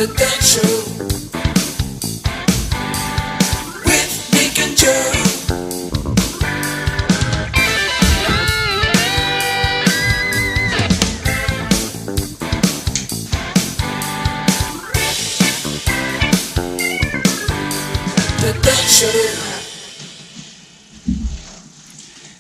The Dog Show with Nick and Joe. The Dog Show.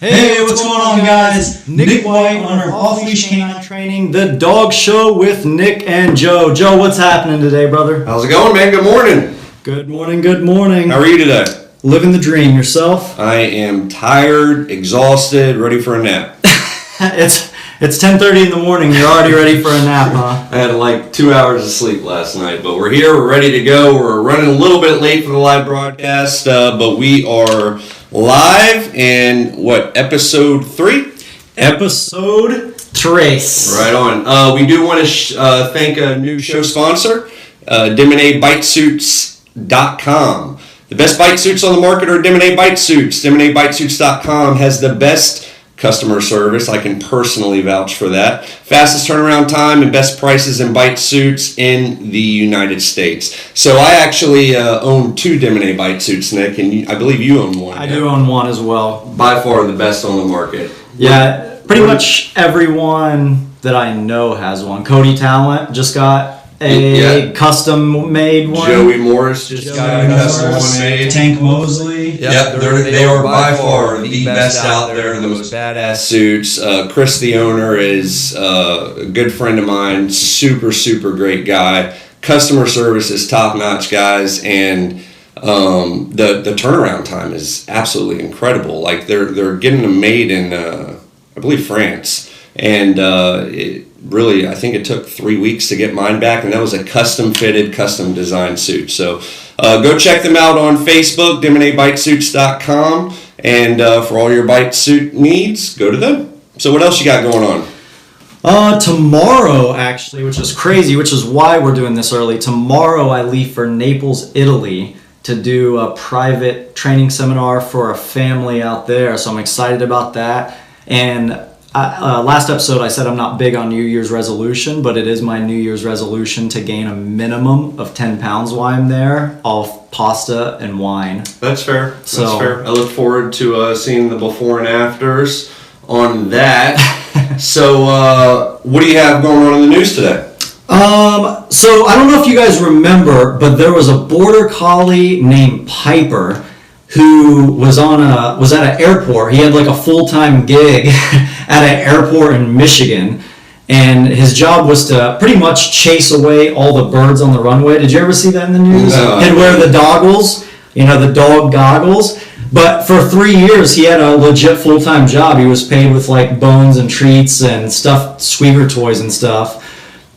Hey, what's going on, guys? Nick White on our off-leash canine training, The Dog Show with Nick and Joe. Joe, what's happening today, brother? How's it going, man? Good morning. Good morning, good morning. How are you today? Living the dream. Yourself? I am tired, exhausted, ready for a nap. It's 10:30 in the morning. You're already ready for a nap, huh? I had like 2 hours of sleep last night, but we're here. We're ready to go. We're running a little bit late for the live broadcast, but we are live in, episode 3? Episode 3. Right on. We do want to thank a new show sponsor, DemonetBiteSuits.com. The best bite suits on the market are Demonet Bite Suits. DemonetBiteSuits.com has the best customer service. I can personally vouch for that. Fastest turnaround time and best prices in bite suits in the United States. So I actually own 2 Demonet Bite Suits, Nick, and I believe you own one. I do own one as well. By far the best on the market. Yeah, pretty much everyone that I know has one. Cody Talent just got a custom-made one. Joey Morris just got a custom one made. Tank Mosley. Yep, they are by far the best out there, the most badass suits. Chris, the owner, is a good friend of mine. Super, super great guy. Customer service is top-notch, guys, and the turnaround time is absolutely incredible. Like they're getting them made in, I believe, France, and really, I think it took 3 weeks to get mine back, and that was a custom-fitted, custom-designed suit. So go check them out on Facebook, DemonetBiteSuits.com, and for all your bite suit needs, go to them. So what else you got going on? Tomorrow, actually, which is crazy, which is why we're doing this early. Tomorrow, I leave for Naples, Italy, to do a private training seminar for a family out there. So I'm excited about that. And last episode, I said I'm not big on New Year's resolution, but it is my New Year's resolution to gain a minimum of 10 pounds while I'm there, off pasta and wine. That's fair. That's fair. I look forward to seeing the before and afters on that. So, what do you have going on in the news today? So I don't know if you guys remember, but there was a border collie named Piper who was at an airport. He had like a full-time gig at an airport in Michigan, and his job was to pretty much chase away all the birds on the runway. Did you ever see that in the news? No. He'd wear the goggles, the dog goggles. But for 3 years, he had a legit full-time job. He was paid with like bones and treats and stuffed squeaker toys and stuff.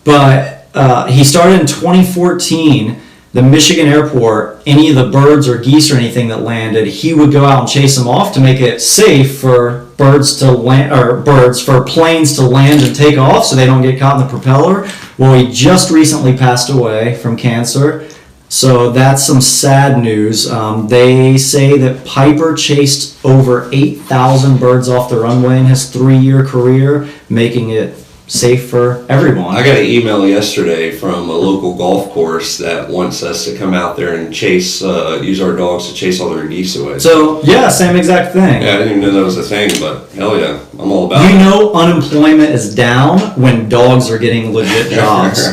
But he started in 2014. The Michigan airport, any of the birds or geese or anything that landed, he would go out and chase them off to make it safe for birds to land, or for planes to land and take off so they don't get caught in the propeller. Well, he just recently passed away from cancer. So that's some sad news. They say that Piper chased over 8,000 birds off the runway in his 3-year career, making it safe for everyone. I got an email yesterday from a local golf course that wants us to come out there and use our dogs to chase all their geese away. So, yeah, same exact thing. Yeah, I didn't even know that was a thing, but hell yeah, I'm all about it. You know unemployment is down when dogs are getting legit jobs.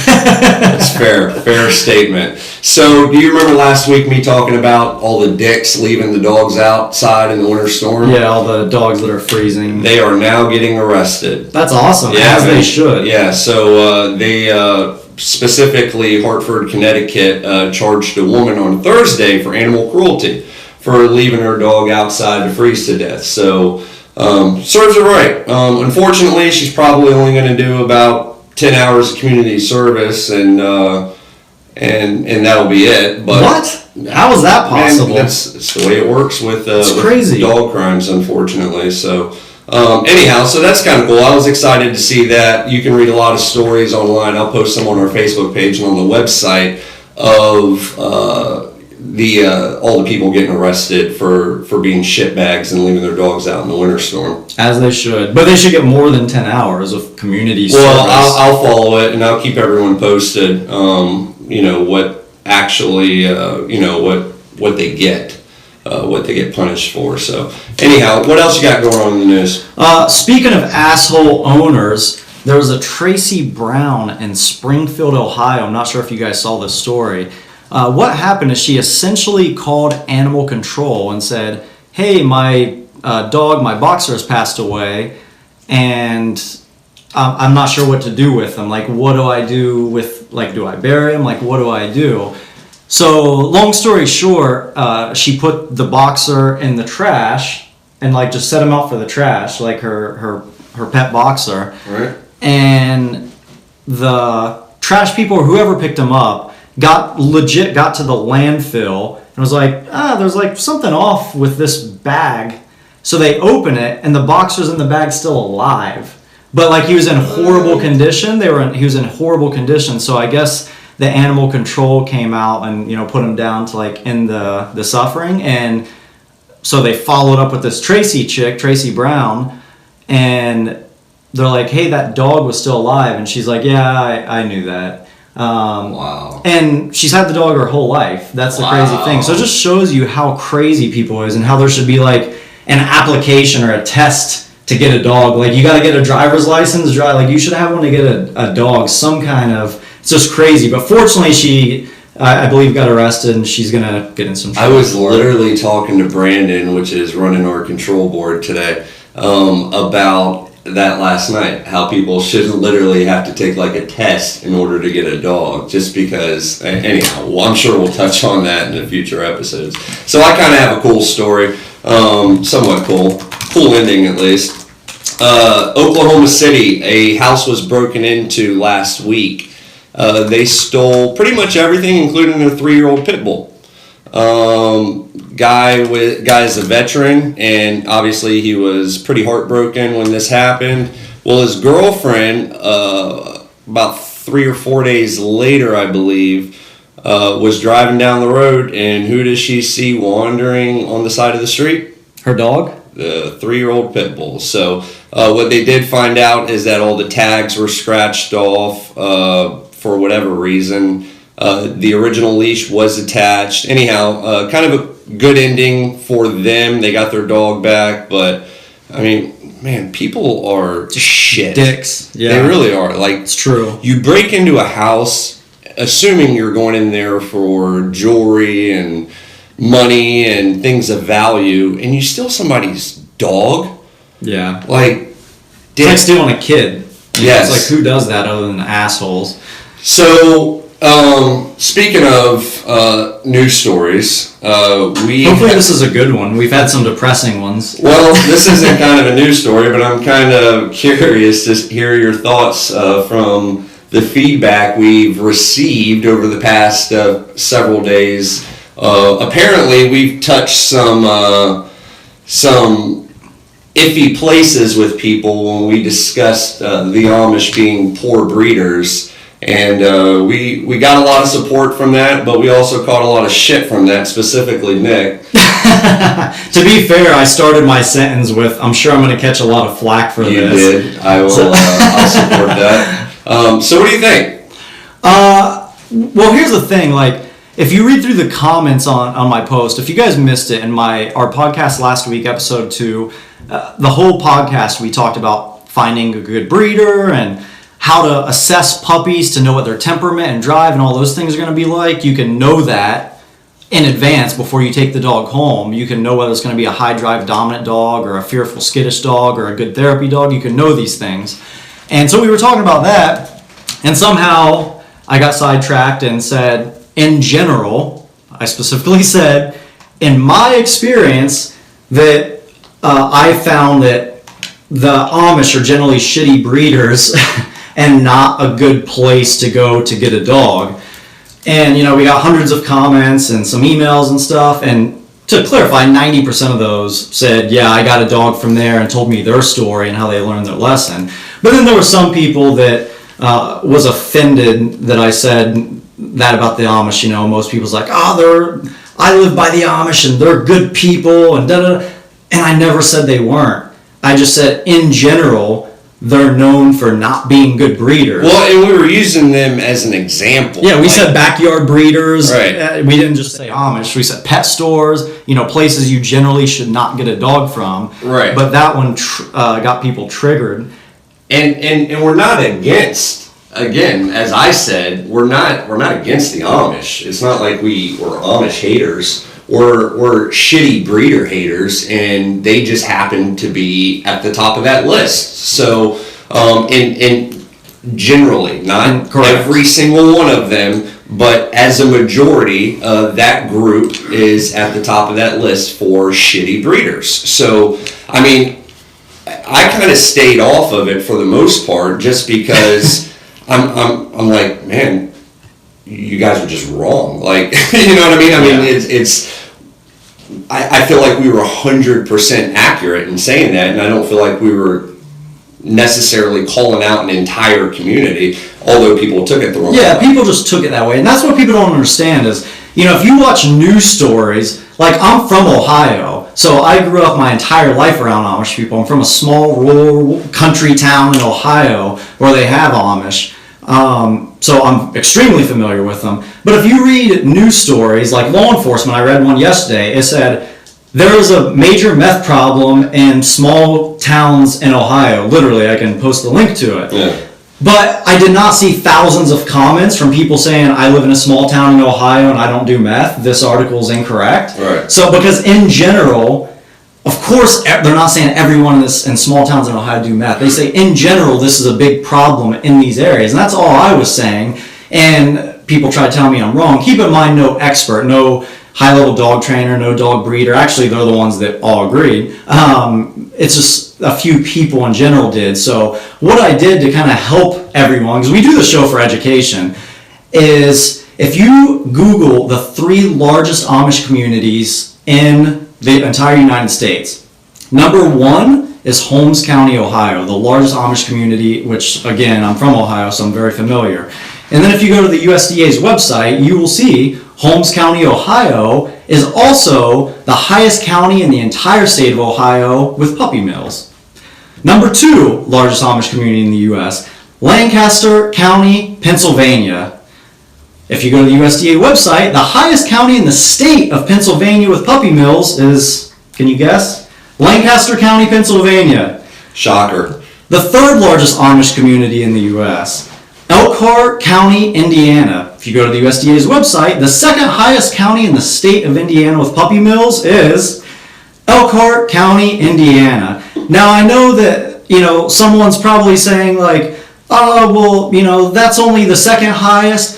That's fair statement. So, do you remember last week me talking about all the dicks leaving the dogs outside in the winter storm? Yeah, all the dogs that are freezing. They are now getting arrested. That's awesome, as they should. Yeah, so they specifically, Hartford, Connecticut, charged a woman on Thursday for animal cruelty for leaving her dog outside to freeze to death. So, serves her right. Unfortunately, she's probably only going to do about 10 hours of community service, and that'll be it. But what? How is that possible? Man, it's the way it works with crazy. Dog crimes, unfortunately. So, anyhow, so that's kind of cool. I was excited to see that. You can read a lot of stories online. I'll post some on our Facebook page and on the website of all the people getting arrested for being shitbags and leaving their dogs out in the winter storm. As they should. But they should get more than 10 hours of community service. Well, I'll follow it, and I'll keep everyone posted, what actually, what they get. What they get punished for. So, anyhow, what else you got going on in the news? Speaking of asshole owners, there was a Tracy Brown in Springfield, Ohio. I'm not sure if you guys saw this story. What happened is she essentially called animal control and said, hey, my dog, my boxer, has passed away, and I'm not sure what to do with him. Like, what do I do with, like, do I bury him? Like, what do I do? So, long story short, she put the boxer in the trash and, like, just set him out for the trash, like her pet boxer. Right. And the trash people or whoever picked him up got to the landfill and was like, there's like something off with this bag. So they open it and the boxer's in the bag still alive. But, like, he was in horrible condition. He was in horrible condition. So I guess the animal control came out and, put him down to, like, end the suffering. And so they followed up with this Tracy Brown, and they're like, hey, that dog was still alive. And she's like, yeah, I knew that. Wow. And she's had the dog her whole life. That's the crazy thing. So it just shows you how crazy people is and how there should be, like, an application or a test to get a dog. Like, you got to get a driver's license. Like, you should have one to get a dog, some kind of... It's just crazy. But fortunately, she, I believe, got arrested, and she's going to get in some trouble. I was literally talking to Brandon, which is running our control board today, about that last night, how people should literally have to take, like, a test in order to get a dog, just because, anyhow, well, I'm sure we'll touch on that in the future episodes. So I kind of have a cool story, somewhat cool ending at least. Oklahoma City, a house was broken into last week. They stole pretty much everything, including their 3-year-old pit bull. Guy's a veteran, and obviously he was pretty heartbroken when this happened. Well, his girlfriend, about 3 or 4 days later, I believe, was driving down the road, and who does she see wandering on the side of the street? Her dog? The 3-year-old pit bull. So what they did find out is that all the tags were scratched off for whatever reason. The original leash was attached. Anyhow, kind of a good ending for them. They got their dog back, but I mean, man, people are shit. Dicks. Yeah. They really are. Like, it's true. You break into a house, assuming you're going in there for jewelry and money and things of value, and you steal somebody's dog. Yeah. Like, it's like stealing a kid. Yes. It's like, who does that other than assholes? So, speaking of news stories, hopefully this is a good one. We've had some depressing ones. Well, this isn't kind of a news story, but I'm kind of curious to hear your thoughts from the feedback we've received over the past several days. Apparently, we've touched some iffy places with people when we discussed the Amish being poor breeders. And we got a lot of support from that, but we also caught a lot of shit from that, specifically Nick. To be fair, I started my sentence with, I'm sure I'm going to catch a lot of flack for this. You did. I'll support that. So what do you think? Well, here's the thing. Like, if you read through the comments on my post, if you guys missed it in our podcast last week, episode 2, the whole podcast we talked about finding a good breeder and how to assess puppies to know what their temperament and drive and all those things are going to be like. You can know that in advance before you take the dog home. You can know whether it's going to be a high drive dominant dog or a fearful skittish dog or a good therapy dog. You can know these things. And so we were talking about that, and somehow I got sidetracked and said, in general, I specifically said, in my experience, that I found that the Amish are generally shitty breeders and not a good place to go to get a dog. And, we got hundreds of comments and some emails and stuff. And to clarify, 90% of those said, yeah, I got a dog from there, and told me their story and how they learned their lesson. But then there were some people that was offended that I said that about the Amish. Most people's like, they're I live by the Amish and they're good people and da-da-da. And I never said they weren't. I just said, in general, they're known for not being good breeders. Well, and we were using them as an example. Yeah, we said backyard breeders. Right. We didn't just say Amish. We said pet stores, places you generally should not get a dog from. Right. But that one got people triggered. And we're not against, again, as I said, we're not against the Amish. It's not like we're Amish haters. We're shitty breeder haters, and they just happen to be at the top of that list. So, and generally, not every single one of them, but as a majority, that group is at the top of that list for shitty breeders. So, I mean, I kind of stayed off of it for the most part, just because I'm like, man, you guys are just wrong. Like, you know what I mean? I mean, I feel like we were 100% accurate in saying that, and I don't feel like we were necessarily calling out an entire community, although people took it the wrong way. Yeah, people just took it that way, and that's what people don't understand is, if you watch news stories, like I'm from Ohio, so I grew up my entire life around Amish people. I'm from a small rural country town in Ohio where they have Amish. So I'm extremely familiar with them. But if you read news stories, like law enforcement, I read one yesterday, it said, there is a major meth problem in small towns in Ohio. Literally, I can post the link to it. Yeah. But I did not see thousands of comments from people saying, I live in a small town in Ohio and I don't do meth. This article is incorrect. Right. So because in general, of course, they're not saying everyone in small towns in Ohio do meth. They say, in general, this is a big problem in these areas. And that's all I was saying. And people try to tell me I'm wrong. Keep in mind, no expert, no high-level dog trainer, no dog breeder. Actually, they're the ones that all agreed. It's just a few people in general did. So what I did to kind of help everyone, because we do the show for education, is if you Google the 3 largest Amish communities in the entire United States. Number 1 is Holmes County, Ohio, the largest Amish community, which, again, I'm from Ohio, so I'm very familiar. And then if you go to the USDA's website, you will see Holmes County, Ohio is also the highest county in the entire state of Ohio with puppy mills. Number 2 largest Amish community in the U.S., Lancaster County, Pennsylvania. If you go to the USDA website, the highest county in the state of Pennsylvania with puppy mills is, can you guess? Lancaster County, Pennsylvania. Shocker. The 3rd largest Amish community in the U.S., Elkhart County, Indiana. If you go to the USDA's website, the 2nd highest county in the state of Indiana with puppy mills is Elkhart County, Indiana. Now, I know that, someone's probably saying like, oh, well, that's only the 2nd highest.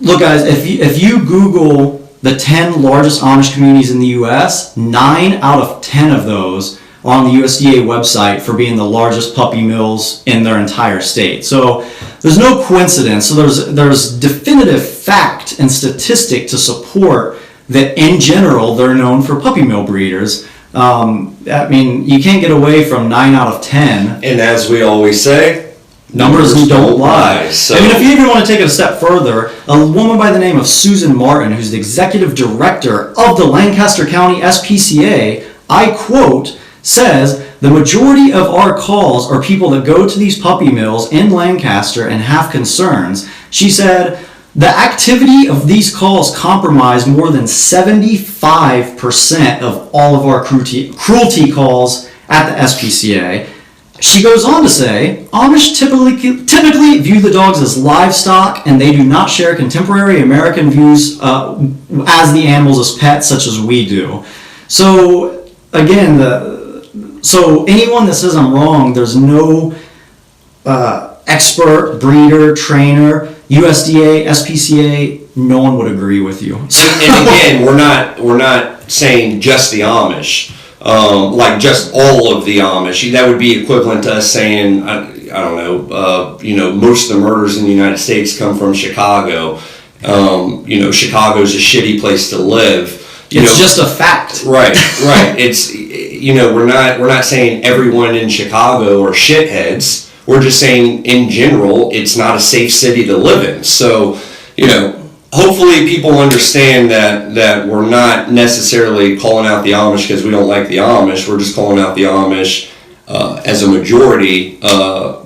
Look, guys, if you Google the 10 largest Amish communities in the U.S., 9 out of 10 of those are on the USDA website for being the largest puppy mills in their entire state. So there's no coincidence. So there's definitive fact and statistic to support that in general they're known for puppy mill breeders. I mean, you can't get away from 9 out of 10. And as we always say, numbers don't lie. So, I mean, if you even want to take it a step further, a woman by the name of Susan Martin, who's the executive director of the Lancaster County SPCA, I quote, says, the majority of our calls are people that go to these puppy mills in Lancaster and have concerns. She said, the activity of these calls comprise more than 75% of all of our cruelty calls at the SPCA. She goes on to say, Amish typically view the dogs as livestock, and they do not share contemporary American views as the animals as pets, such as we do. So, again, so anyone that says I'm wrong, there's no expert, breeder, trainer, USDA, SPCA, no one would agree with you. and again, we're not saying just the Amish. Like just all of the Amish. That would be equivalent to us saying, I don't know, most of the murders in the United States come from Chicago. Chicago's a shitty place to live. It's just a fact. Right. It's, we're not saying everyone in Chicago are shitheads. We're just saying in general, it's not a safe city to live in. So, hopefully people understand that we're not necessarily calling out the Amish because we don't like the Amish. We're just calling out the Amish as a majority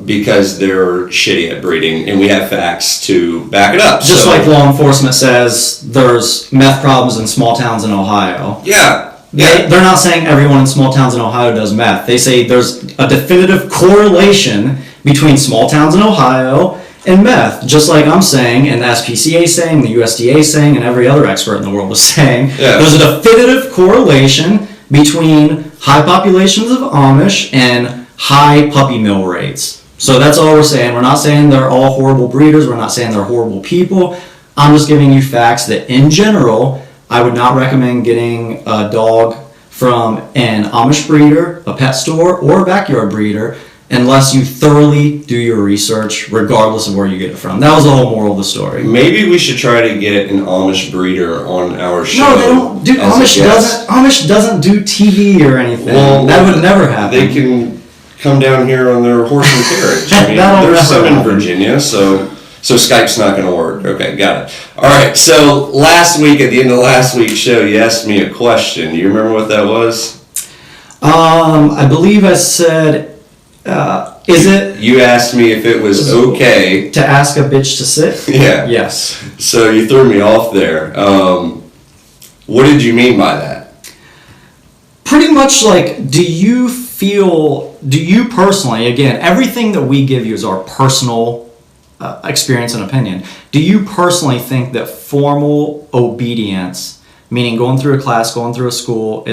because they're shitty at breeding, and we have facts to back it up. Just like law enforcement says there's meth problems in small towns in Ohio. Yeah. They're not saying everyone in small towns in Ohio does meth. They say there's a definitive correlation between small towns in Ohio and meth, just like I'm saying, and the SPCA is saying, the USDA is saying, and every other expert in the world is saying. Yeah. There's a definitive correlation between high populations of Amish and high puppy mill rates. So that's all we're saying. We're not saying they're all horrible breeders. We're not saying they're horrible people. I'm just giving you facts that, in general, I would not recommend getting a dog from an Amish breeder, a pet store, or a backyard breeder unless you thoroughly do your research, regardless of where you get it from. That was the whole moral of the story. Maybe we should try to get an Amish breeder on our show. No, they don't. Dude, Amish doesn't do TV or anything. Well, that would never happen. They can come down here on their horse and carriage. I mean, That'll there's some never in happen. Virginia, so Skype's not going to work. Okay, got it. All right, so last week, at the end of last week's show, you asked me a question. Do you remember what that was? I believe I said, is it You asked me if it was okay. to ask a bitch to sit? Yeah. Yes. So you threw me off there. What did you mean by that? Pretty much like, do you personally, again, everything that we give you is our personal experience and opinion. Do you personally think that formal obedience, meaning going through a class, going through a school,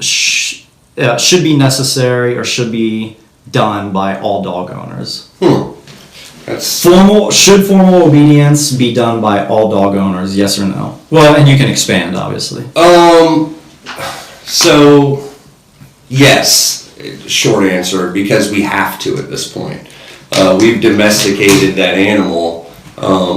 should be necessary or should be done by all dog owners? Should formal obedience be done by all dog owners? Yes or no? Well, and you can expand, obviously. So, yes, short answer, because we have to at this point. We've domesticated that animal,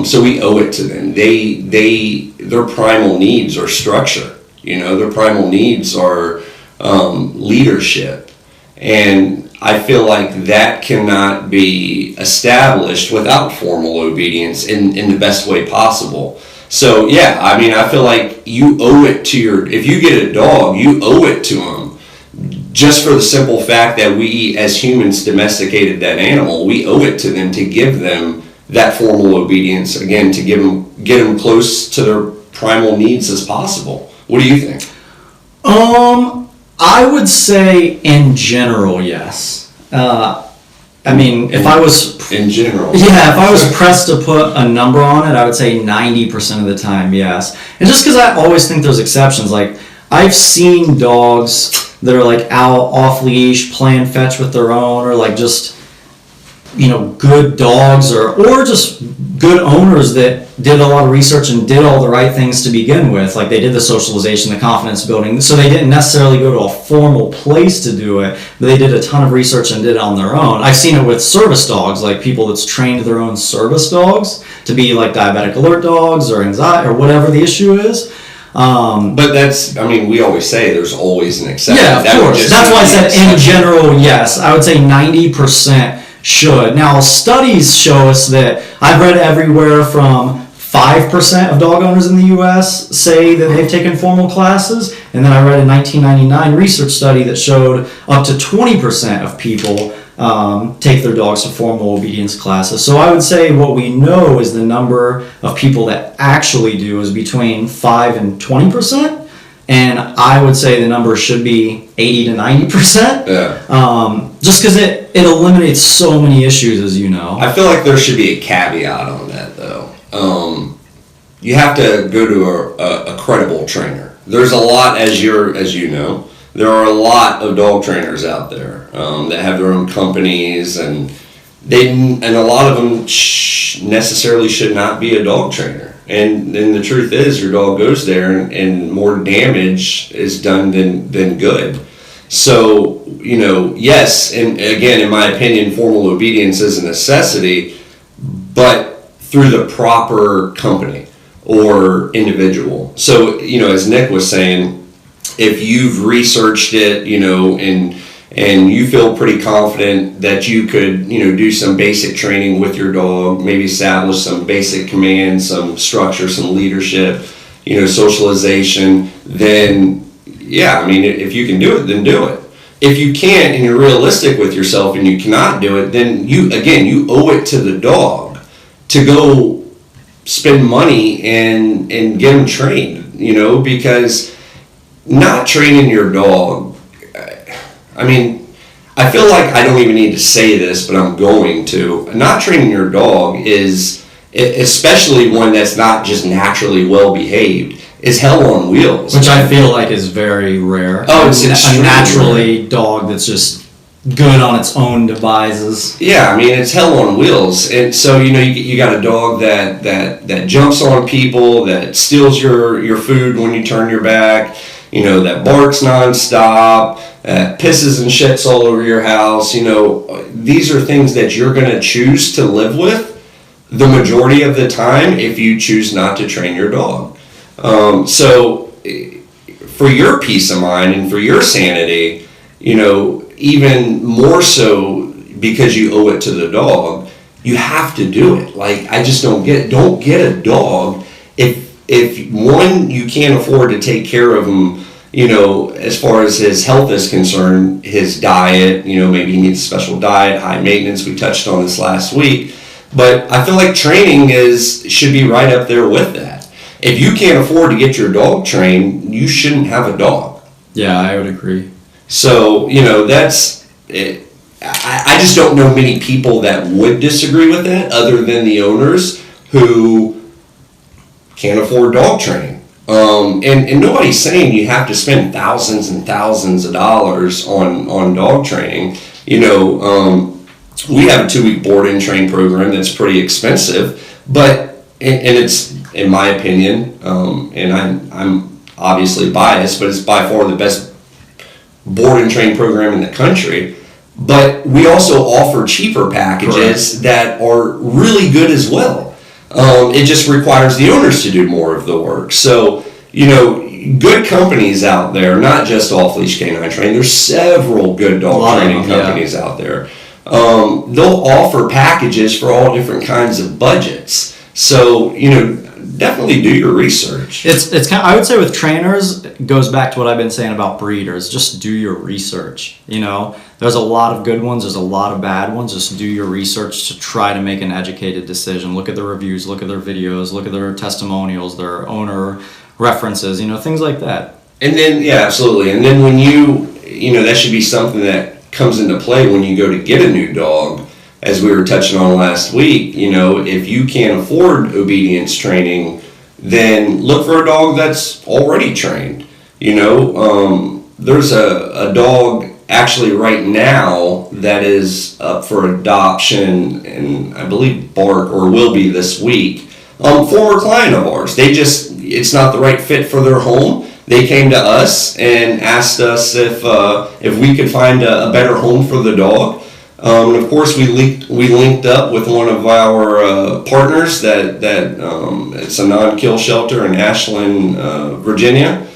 so we owe it to them. Their primal needs are structure. Their primal needs are leadership, and I feel like that cannot be established without formal obedience in the best way possible. So yeah, I mean, I feel like you owe it to if you get a dog, you owe it to them. Just for the simple fact that we as humans domesticated that animal, we owe it to them to give them that formal obedience, again, to get them close to their primal needs as possible. What do you think? I would say in general, yes. I mean, if I was... In general. Yeah, if I was pressed to put a number on it, I would say 90% of the time, yes. And just because I always think there's exceptions, like, I've seen dogs that are, like, out off leash, playing fetch with their own, or, like, just, good dogs, or just good owners that did a lot of research and did all the right things to begin with. Like, they did the socialization, the confidence building, so they didn't necessarily go to a formal place to do it, but they did a ton of research and did it on their own. I've seen it with service dogs, like people that's trained their own service dogs to be like diabetic alert dogs or anxiety or whatever the issue is. But we always say there's always an exception. Yeah, of course. That's why I said in general, yes. I would say 90% should. Now, studies show us that I've read everywhere from 5% of dog owners in the U.S. say that they've taken formal classes, and then I read a 1999 research study that showed up to 20% of people take their dogs to formal obedience classes. So I would say what we know is the number of people that actually do is between 5 and 20%. And I would say the number should be 80 to 90%. Yeah. Just because it eliminates so many issues, as you know. I feel like there should be a caveat on that, though. You have to go to a credible trainer. There's a lot, as you know, there are a lot of dog trainers out there that have their own companies, and a lot of them necessarily should not be a dog trainer. And the truth is, your dog goes there, and more damage is done than good. So, yes, and again, in my opinion, formal obedience is a necessity, but through the proper company or individual. So, as Nick was saying, if you've researched it, and and you feel pretty confident that you could, do some basic training with your dog, maybe establish some basic commands, some structure, some leadership, socialization, then yeah, I mean, if you can do it, then do it. If you can't and you're realistic with yourself and you cannot do it, then you owe it to the dog to go spend money and get them trained, because not training your dog, I mean, I feel like I don't even need to say this, but I'm going to. Not training your dog is, especially one that's not just naturally well behaved, is hell on wheels. Which I feel like is very rare. Oh, it's a naturally dog that's just good on its own devices. Yeah, I mean, it's hell on wheels. And so, you got a dog that jumps on people, that steals your food when you turn your back, that barks nonstop, pisses and shits all over your house. These are things that you're going to choose to live with the majority of the time if you choose not to train your dog. So for your peace of mind and for your sanity, even more so because you owe it to the dog, you have to do it. Like, I just don't get a dog if one, you can't afford to take care of him, as far as his health is concerned, his diet, maybe he needs a special diet, high maintenance. We touched on this last week, but I feel like training should be right up there with that. If you can't afford to get your dog trained, you shouldn't have a dog. Yeah, I would agree. So, that's it. I just don't know many people that would disagree with that other than the owners who can't afford dog training. And nobody's saying you have to spend thousands and thousands of dollars on dog training. We have a 2-week board and train program that's pretty expensive, but it's, in my opinion, and I'm obviously biased, but it's by far the best board and train program in the country. But we also offer cheaper packages Correct. that are really good as well. It just requires the owners to do more of the work. So, good companies out there, not just Off Leash Canine Training, there's several good dog training companies out there. They'll offer packages for all different kinds of budgets. So, definitely do your research. It's kind of, I would say with trainers, it goes back to what I've been saying about breeders. Just do your research. There's a lot of good ones, there's a lot of bad ones. Just do your research to try to make an educated decision. Look at the reviews, look at their videos, look at their testimonials, their owner references, things like that. And then, yeah, absolutely. And then when that should be something that comes into play when you go to get a new dog. As we were touching on last week, if you can't afford obedience training, then look for a dog that's already trained. There's a dog actually right now that is up for adoption, and I believe bark or will be this week. Former client of ours. It's not the right fit for their home. They came to us and asked us if we could find a better home for the dog. And of course, we linked up with one of our partners that it's a non-kill shelter in Ashland, Virginia,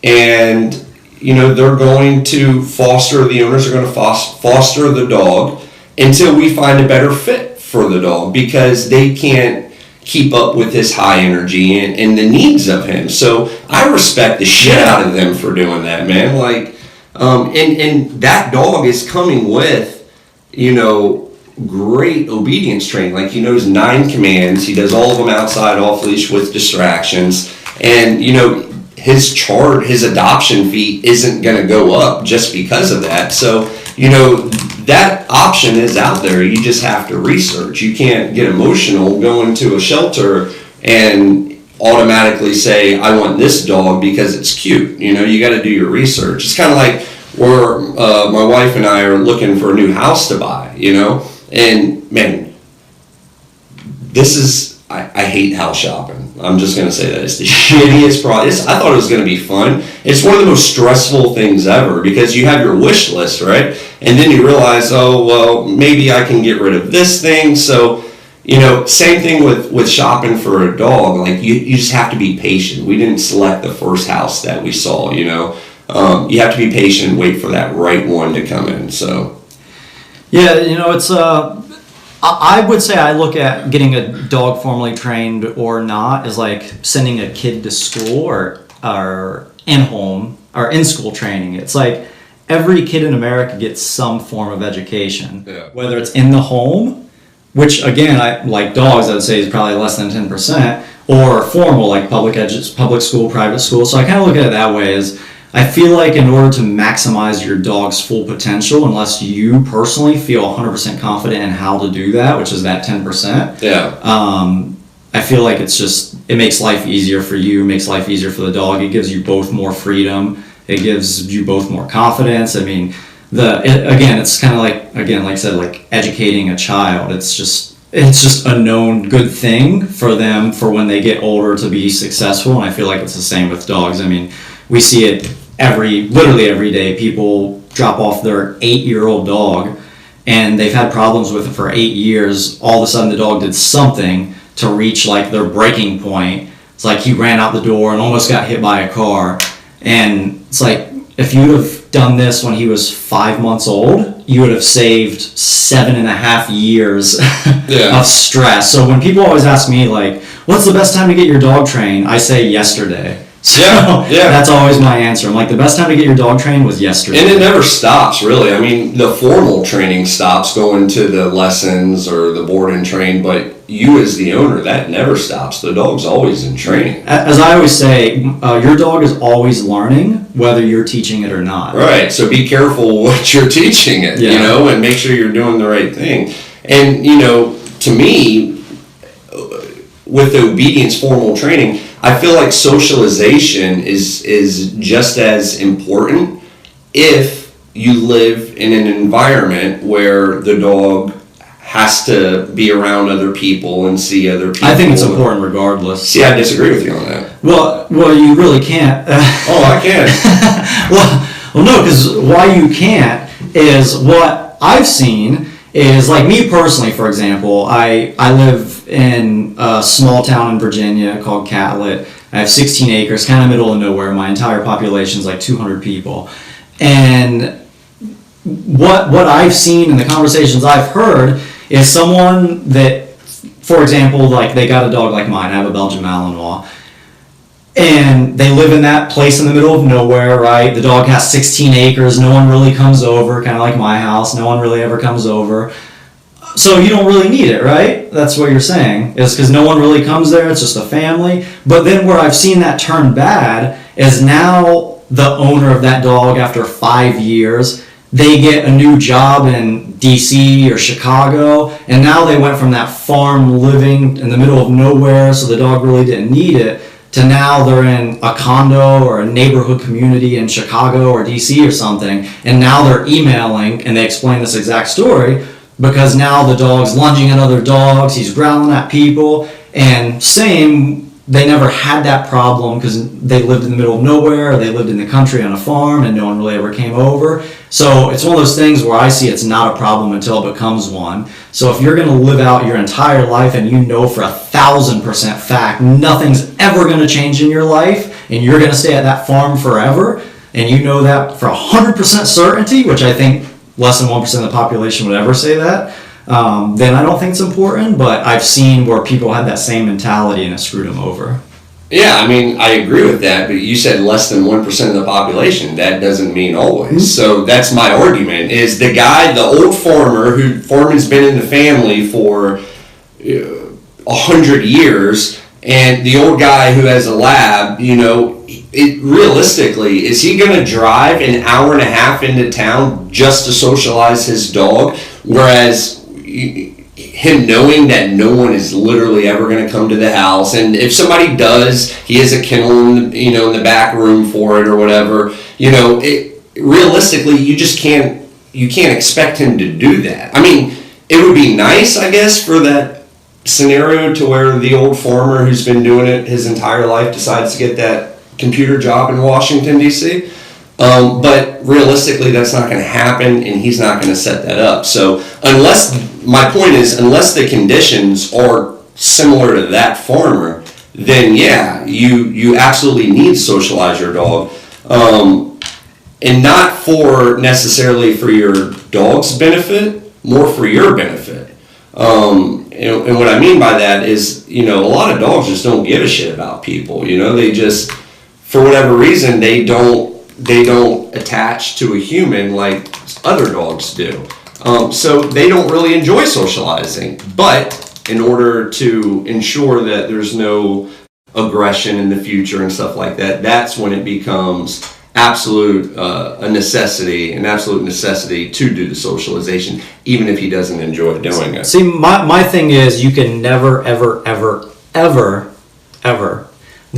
and they're going to the owners are going to foster the dog until we find a better fit for the dog, because they can't keep up with his high energy and the needs of him. So I respect the shit out of them for doing that, man. Like, and that dog is coming with great obedience training. Like, he knows 9 commands. He does all of them outside, off leash, with distractions. And, his adoption fee isn't going to go up just because of that. So, that option is out there. You just have to research. You can't get emotional going to a shelter and automatically say, I want this dog because it's cute. You got to do your research. It's kind of like where my wife and I are looking for a new house to buy, and man, I hate house shopping. I'm just going to say that. It's the shittiest process. I thought it was going to be fun. It's one of the most stressful things ever, because you have your wish list, right? And then you realize, oh, well, maybe I can get rid of this thing. So, same thing with shopping for a dog. Like, you just have to be patient. We didn't select the first house that we saw, you have to be patient and wait for that right one to come in. So Yeah, it's I would say I look at getting a dog formally trained or not as like sending a kid to school or in-home or in-school training. It's like every kid in America gets some form of education, whether it's in the home, which again, like dogs, I would say is probably less than 10%, or formal, like public school, private school. So I kind of look at it that way as I feel like in order to maximize your dog's full potential, unless you personally feel 100% confident in how to do that, which is that 10%, I feel like it makes life easier for you, makes life easier for the dog. It gives you both more freedom. It gives you both more confidence. I mean, it's kind of like I said, like educating a child. It's just a known good thing for them for when they get older to be successful. And I feel like it's the same with dogs. I mean, we see it literally every day. People drop off their 8-year-old dog and they've had problems with it for 8 years. All of a sudden the dog did something to reach like their breaking point. It's like he ran out the door and almost got hit by a car. And it's like, if you would have done this when he was 5 months old, you would have saved 7.5 years of stress. So when people always ask me like, what's the best time to get your dog trained? I say yesterday. So that's always my answer. I'm like, the best time to get your dog trained was yesterday. And it never stops, really. I mean, the formal training stops going to the lessons or the board and train, but you as the owner, that never stops. The dog's always in training. As I always say, your dog is always learning, whether you're teaching it or not. Right. So be careful what you're teaching it, and make sure you're doing the right thing. And, to me, with the obedience formal training, I feel like socialization is just as important if you live in an environment where the dog has to be around other people and see other people. I think it's important regardless. See, I disagree with you on that. Well, you really can't. I can. well, no, because why you can't is what I've seen is, like me personally, for example, I live in a small town in Virginia called Catlett. I have 16 acres, kind of middle of nowhere. My entire population is like 200 people. And what I've seen in the conversations I've heard is someone that, for example, like they got a dog like mine. I have a Belgian Malinois. And they live in that place in the middle of nowhere, right? The dog has 16 acres. No one really comes over, kind of like my house. No one really ever comes over. So you don't really need it, right? That's what you're saying, is because no one really comes there. It's just a family. But then where I've seen that turn bad is now the owner of that dog, after 5 years, they get a new job in DC or Chicago, and now they went from that farm living in the middle of nowhere, so the dog really didn't need it, to now they're in a condo or a neighborhood community in Chicago or DC or something, and now they're emailing and they explain this exact story because now the dog's lunging at other dogs, he's growling at people, and they never had that problem because they lived in the middle of nowhere, or they lived in the country on a farm and no one really ever came over. So it's one of those things where I see it's not a problem until it becomes one. So if you're going to live out your entire life and you know for 1,000% fact nothing's ever going to change in your life and you're going to stay at that farm forever, and you know that for 100% certainty, which I think less than 1% of the population would ever say that, then I don't think it's important. But I've seen where people had that same mentality and it screwed them over. Yeah, I mean, I agree with that, but you said less than 1% of the population. That doesn't mean always. Mm-hmm. So that's my argument, is the guy, the old farmer, foreman's been in the family for 100 years, and the old guy who has a lab, realistically, is he going to drive an hour and a half into town just to socialize his dog? Whereas him knowing that no one is literally ever going to come to the house, and if somebody does, he has a kennel in the back room for it or whatever. Realistically, you can't expect him to do that. I mean, it would be nice, I guess, for that scenario to where the old farmer who's been doing it his entire life decides to get that computer job in Washington, D.C. But realistically, that's not going to happen, and he's not going to set that up. So my point is, unless the conditions are similar to that farmer, then yeah, you absolutely need to socialize your dog. and not for necessarily for your dog's benefit, more for your benefit. And what I mean by that is, a lot of dogs just don't give a shit about people. They just, for whatever reason, they don't attach to a human like other dogs do. So they don't really enjoy socializing. But in order to ensure that there's no aggression in the future and stuff like that, that's when it becomes an absolute necessity to do the socialization, even if he doesn't enjoy doing it. See, my thing is, you can never, ever, ever, ever, ever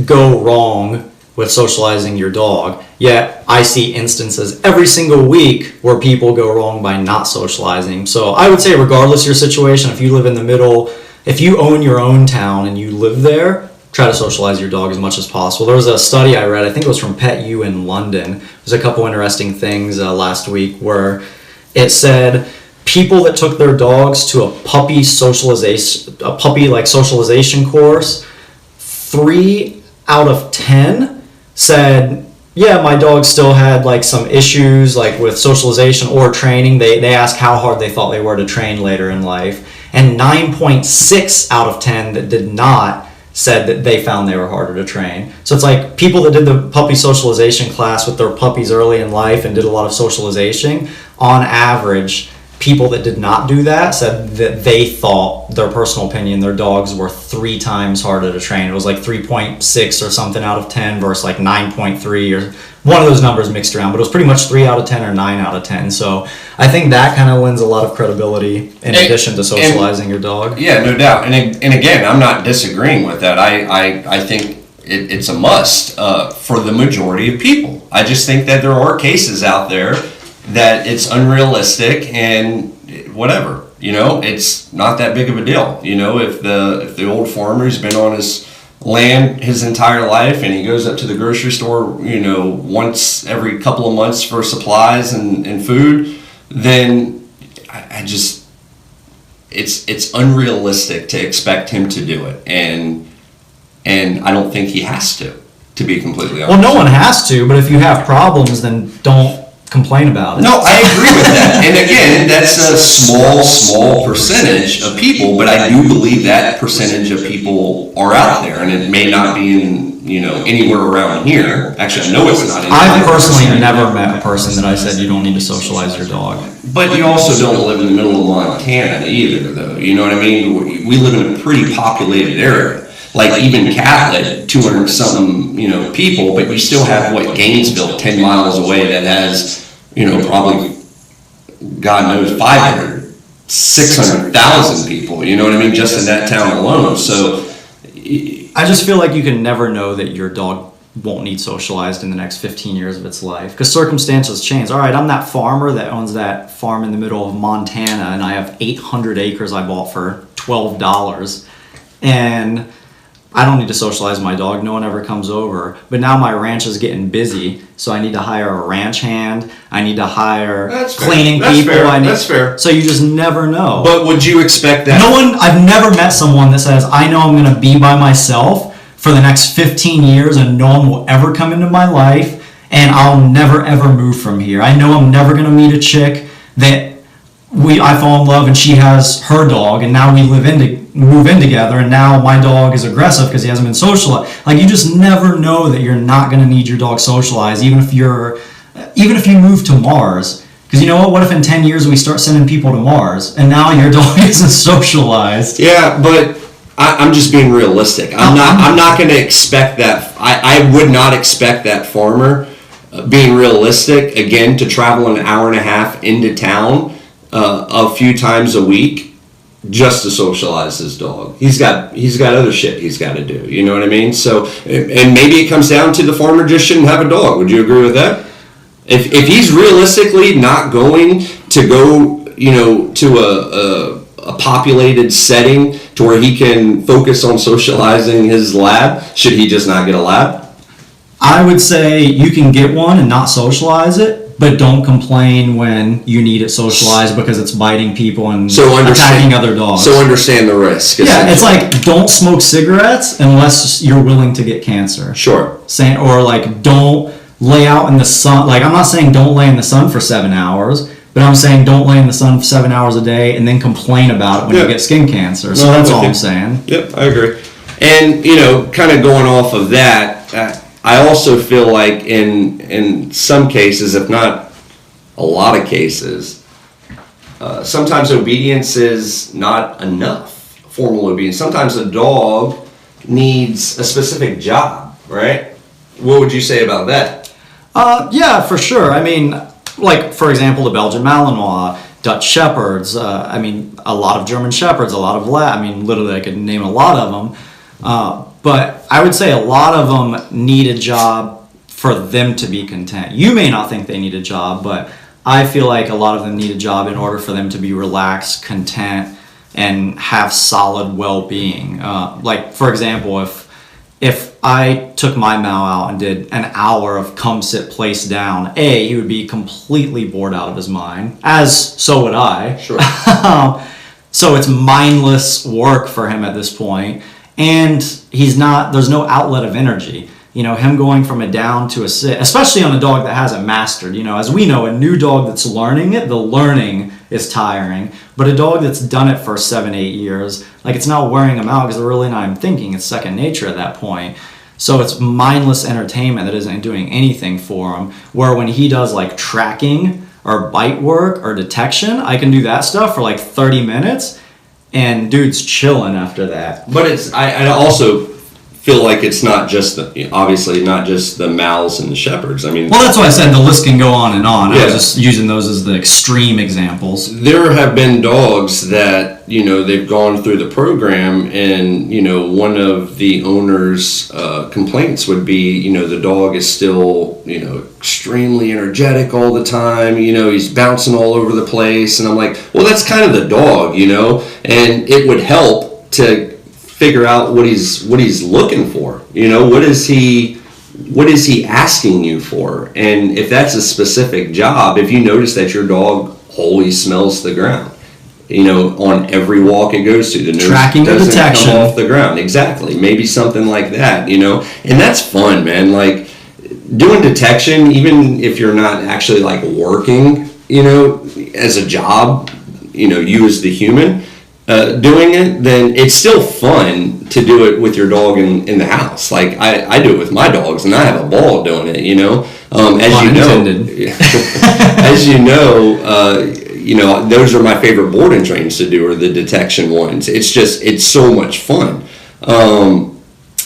go wrong with socializing your dog. Yet I see instances every single week where people go wrong by not socializing. So I would say, regardless of your situation, if you live in the middle, if you own your own town and you live there, try to socialize your dog as much as possible. There was a study I read, I think it was from Pet U in London. There's a couple interesting things last week where it said people that took their dogs to a puppy socialization course, 3 out of 10 said, yeah, my dog still had like some issues like with socialization or training. They asked how hard they thought they were to train later in life. And 9.6 out of 10 that did not said that they found they were harder to train. So it's like people that did the puppy socialization class with their puppies early in life and did a lot of socialization, on average, people that did not do that said that they thought, their personal opinion, their dogs were 3 times harder to train. It was like 3.6 or something out of 10 versus like 9.3 or one of those numbers mixed around, but it was pretty much 3 out of 10 or 9 out of 10. So I think that kind of lends a lot of credibility in addition to socializing your dog. Yeah, no doubt. And again, I'm not disagreeing with that. I think it's a must for the majority of people. I just think that there are cases out there that it's unrealistic and whatever, it's not that big of a deal. If the old farmer's been on his land his entire life and he goes up to the grocery store, once every couple of months for supplies and food, then I just, it's unrealistic to expect him to do it. And I don't think he has to be completely honest. Well, no one has to, but if you have problems, then don't complain about it. No, I agree with that. And again, that's a small percentage of people, but I do believe that percentage of people are out there, and it may not be in, anywhere around here. Actually, I know it's not. I've personally never met a person that I said you don't need to socialize your dog. But you also don't live in the middle of Montana either, though. You know what I mean? We live in a pretty populated area. Like even Catholic, 200 something, people, but you still have Gainesville 10 miles away that has, probably, God knows, 500, 600,000 people, you know what I mean, just in that town alone. So I just feel like you can never know that your dog won't need socialized in the next 15 years of its life, because circumstances change. All right, I'm that farmer that owns that farm in the middle of Montana, and I have 800 acres I bought for $12, and I don't need to socialize my dog. No one ever comes over. But now my ranch is getting busy, so I need to hire a ranch hand. I need to hire cleaning people. That's fair. So you just never know. But would you expect that? I've never met someone that says, I know I'm going to be by myself for the next 15 years and no one will ever come into my life and I'll never ever move from here. I know I'm never going to meet a chick that I fall in love and she has her dog and now we move in together and now my dog is aggressive because he hasn't been socialized. Like, you just never know that you're not going to need your dog socialized, even if you move to Mars. Because you know what if in 10 years we start sending people to Mars and now your dog isn't socialized? Yeah, but I'm just being realistic. I'm not going to expect that. I would not expect that farmer, being realistic, again, to travel an hour and a half into town a few times a week just to socialize his dog. He's got other shit he's got to do. You know what I mean? So, and maybe it comes down to the farmer just shouldn't have a dog. Would you agree with that? If he's realistically not going to go, to a populated setting to where he can focus on socializing his lab, should he just not get a lab? I would say you can get one and not socialize it, but don't complain when you need it socialized because it's biting people and attacking other dogs. So understand the risk. Yeah, it's like, don't smoke cigarettes unless you're willing to get cancer. Sure. Or like, don't lay out in the sun. Like, I'm not saying don't lay in the sun for 7 hours, but I'm saying don't lay in the sun for 7 hours a day and then complain about it when you get skin cancer. So that's all I'm saying. Yep, I agree. And, kind of going off of that, I also feel like in some cases, if not a lot of cases, sometimes obedience is not enough, formal obedience. Sometimes a dog needs a specific job, right? What would you say about that? Yeah, for sure. I mean, like, for example, the Belgian Malinois, Dutch Shepherds, a lot of German Shepherds, a lot of literally I could name a lot of them. But I would say a lot of them need a job for them to be content. You may not think they need a job, but I feel like a lot of them need a job in order for them to be relaxed, content, and have solid well-being. Like, for example, if I took my Mao out and did an hour of come sit place down, he would be completely bored out of his mind, so would I. Sure. So it's mindless work for him at this point, and there's no outlet of energy. Him going from a down to a sit, especially on a dog that hasn't mastered. As we know, a new dog that's learning it, the learning is tiring. But a dog that's done it for 7-8 years, like, it's not wearing them out because they're really not even thinking. It's second nature at that point. So it's mindless entertainment that isn't doing anything for him. Where when he does like tracking or bite work or detection, I can do that stuff for like 30 minutes, and dude's chilling after that. But I also feel like it's obviously not just the Mals and the Shepherds. Well, that's why I said the list can go on and on. Yeah. I was just using those as the extreme examples. There have been dogs that, they've gone through the program, and, one of the owner's complaints would be, the dog is still, extremely energetic all the time. He's bouncing all over the place. And I'm like, well, that's kind of the dog, and it would help to figure out what he's looking for. What is he asking you for? And if that's a specific job, if you notice that your dog always smells the ground, on every walk it goes to, the nose tracking doesn't detection. come off the ground. Exactly. Maybe something like that, and that's fun, man. Like, doing detection, even if you're not actually like working, as a job, you as the human, doing it, then it's still fun to do it with your dog in the house. Like, I do it with my dogs, and I have a ball doing it, those are my favorite board and trains to do, are the detection ones. It's so much fun.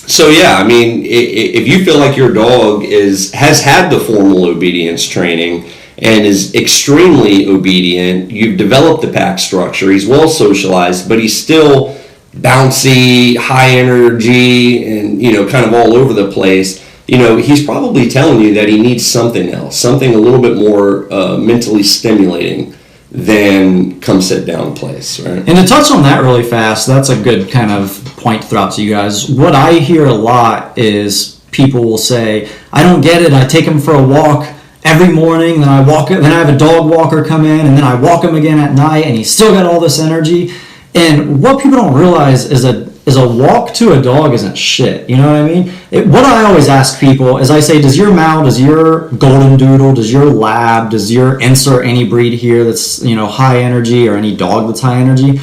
So yeah, if you feel like your dog has had the formal obedience training and is extremely obedient, you've developed the pack structure, he's well socialized, but he's still bouncy, high energy, and kind of all over the place, he's probably telling you that he needs something else, something a little bit more mentally stimulating than come sit down place, right? And to touch on that really fast, that's a good kind of point to throw out to you guys. What I hear a lot is people will say, I don't get it, I take him for a walk every morning, then I have a dog walker come in, and then I walk him again at night, and he's still got all this energy. And what people don't realize is a walk to a dog isn't shit. You know what I mean? What I always ask people is, I say, does your Mal, does your Golden Doodle, does your Lab, does your insert any breed here that's high energy, or any dog that's high energy,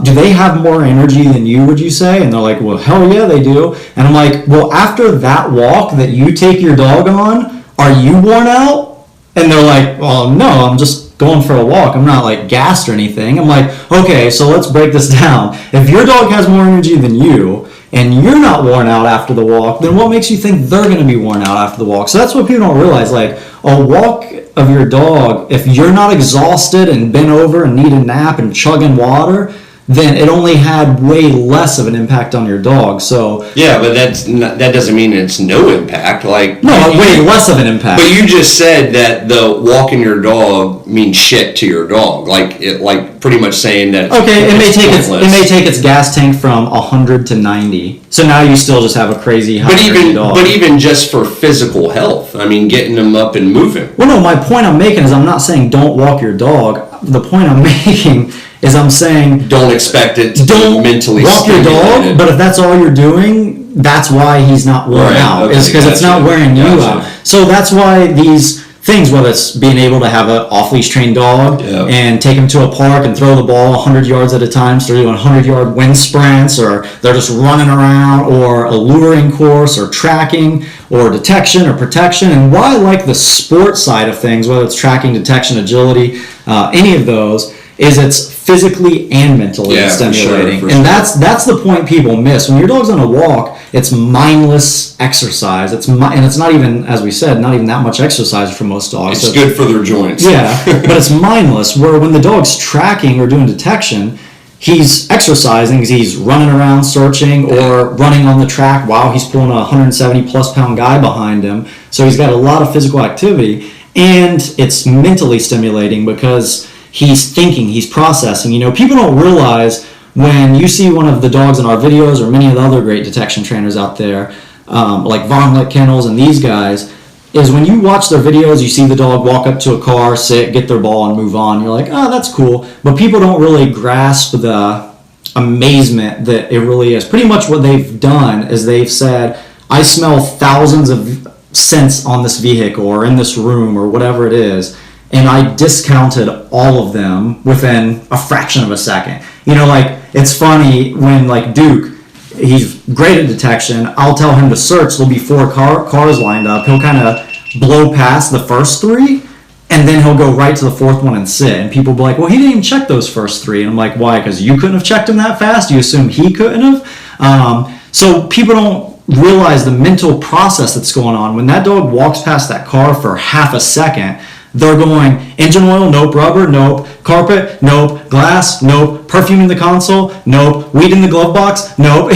do they have more energy than you, would you say? And they're like, well, hell yeah, they do. And I'm like, well, after that walk that you take your dog on, are you worn out? And they're like, well, no, I'm just going for a walk. I'm not like gassed or anything. I'm like, okay, so let's break this down. If your dog has more energy than you, and you're not worn out after the walk, then what makes you think they're going to be worn out after the walk? So that's what people don't realize. Like, a walk of your dog, if you're not exhausted and bent over and need a nap and chugging water, then it only had way less of an impact on your dog. So yeah, but that doesn't mean it's no impact. Like, no, way less of an impact. But you just said that the walking your dog means shit to your dog. Like pretty much saying that. Okay, it may take its gas tank from 100 to 90. So now you still just have a crazy high energy dog. But even just for physical health, getting them up and moving. Well, no, my point I'm making is, I'm not saying don't walk your dog. The point I'm making is, I'm saying don't expect it to be mentally walk your dog, but if that's all you're doing, that's why he's not worn out. Okay, is because it's not wearing you out. So that's why these things, whether it's being able to have an off-leash trained dog and take him to a park and throw the ball 100 yards at a time, so they're doing 100-yard wind sprints, or they're just running around, or a luring course, or tracking, or detection, or protection. And why I like the sport side of things, whether it's tracking, detection, agility, any of those, is it's physically and mentally stimulating. For sure. And that's the point people miss. When your dog's on a walk, it's mindless exercise. And it's not even, as we said, not even that much exercise for most dogs. It's good for their joints. Yeah, but it's mindless. Where when the dog's tracking or doing detection, he's exercising because he's running around searching or running on the track while he's pulling a 170-plus pound guy behind him. So he's got a lot of physical activity, and it's mentally stimulating because he's thinking, he's processing. People don't realize when you see one of the dogs in our videos or many of the other great detection trainers out there, like Von Lick Kennels and these guys, is when you watch their videos, you see the dog walk up to a car, sit, get their ball, and move on. You're like, oh, that's cool. But people don't really grasp the amazement that it really is. Pretty much what they've done is they've said, I smell thousands of scents on this vehicle or in this room or whatever it is, and I discounted all of them within a fraction of a second. It's funny when, Duke, he's great at detection. I'll tell him to search. There'll be 4 cars lined up. He'll kind of blow past the first 3, and then he'll go right to the 4th one and sit. And people will be like, well, he didn't even check those first 3. And I'm like, why? Because you couldn't have checked him that fast? You assume he couldn't have? So people don't realize the mental process that's going on. When that dog walks past that car for half a second, they're going, engine oil, nope, rubber, nope, carpet, nope, glass, nope, perfume in the console, nope, weed in the glove box, nope.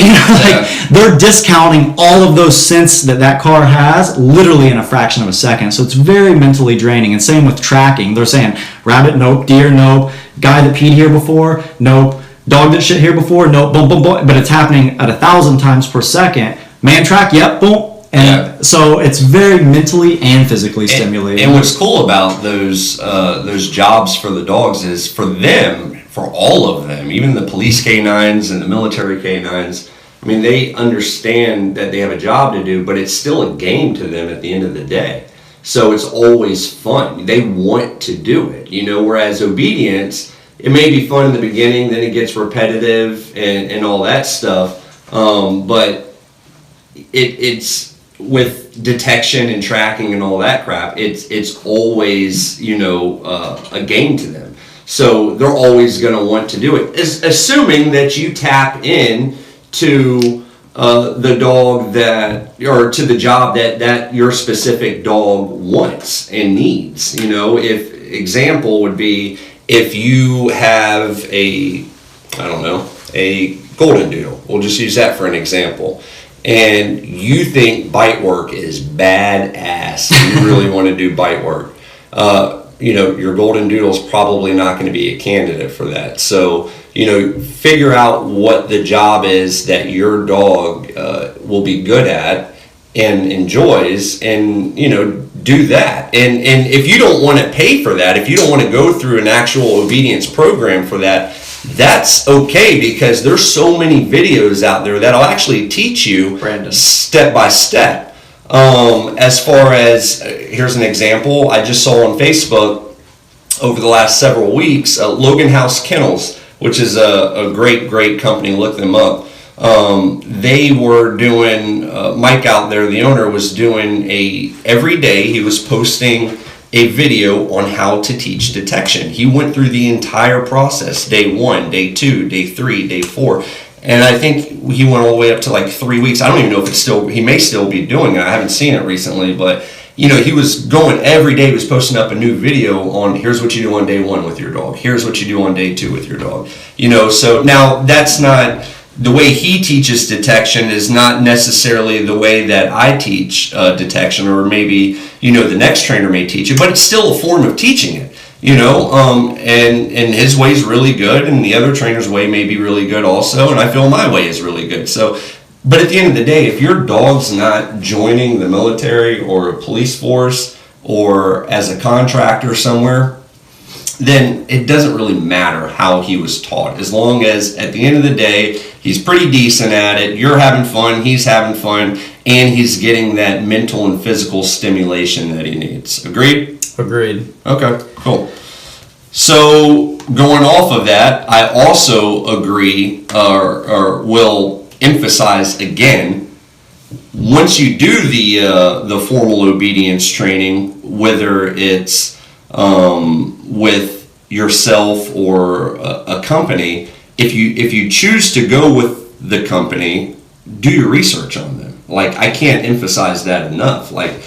They're discounting all of those scents that car has literally in a fraction of a second. So it's very mentally draining. And same with tracking. They're saying rabbit, nope, deer, nope, guy that peed here before, nope, dog that shit here before, nope, boom, boom, boom. But it's happening at 1,000 times per second. Man track, yep, boom. And so it's very mentally and physically stimulating. And what's cool about those jobs for the dogs is for all of them, even the police canines and the military canines, I mean, they understand that they have a job to do, but it's still a game to them at the end of the day. So it's always fun. They want to do it, whereas obedience, it may be fun in the beginning, then it gets repetitive and all that stuff. But it's with detection and tracking and all that crap, it's always a game to them. So they're always going to want to do it, assuming that you tap in to the dog or to the job that your specific dog wants and needs. If example would be if you have a golden doodle. We'll just use that for an example. And you think bite work is badass, you really want to do bite work, your golden doodle is probably not going to be a candidate for that. So, figure out what the job is that your dog will be good at and enjoys, and, do that. And if you don't want to pay for that, if you don't want to go through an actual obedience program for that, that's okay, because there's so many videos out there that'll actually teach you step by step. As far as, here's an example I just saw on Facebook over the last several weeks, Logan House Kennels, which is a great company. Look them up. They were doing, Mike out there, the owner, was doing every day he was posting a video on how to teach detection. He went through the entire process, day 1, day 2, day 3, day 4. And I think he went all the way up to 3 weeks. I don't even know if he may still be doing it. I haven't seen it recently, but he was going every day. He was posting up a new video on, here's what you do on day 1 with your dog. Here's what you do on day 2 with your dog. So now that's not, the way he teaches detection is not necessarily the way that I teach detection, or maybe, the next trainer may teach it, but it's still a form of teaching it, and his way is really good, and the other trainer's way may be really good also, and I feel my way is really good. So, but at the end of the day, if your dog's not joining the military or a police force or as a contractor somewhere, then it doesn't really matter how he was taught. As long as at the end of the day, he's pretty decent at it, you're having fun, he's having fun, and he's getting that mental and physical stimulation that he needs. Agreed? Agreed. Okay, cool. So going off of that, I also agree or will emphasize again, once you do the formal obedience training, whether it's with yourself or a company, if you choose to go with the company, do your research on them. Like, I can't emphasize that enough. Like,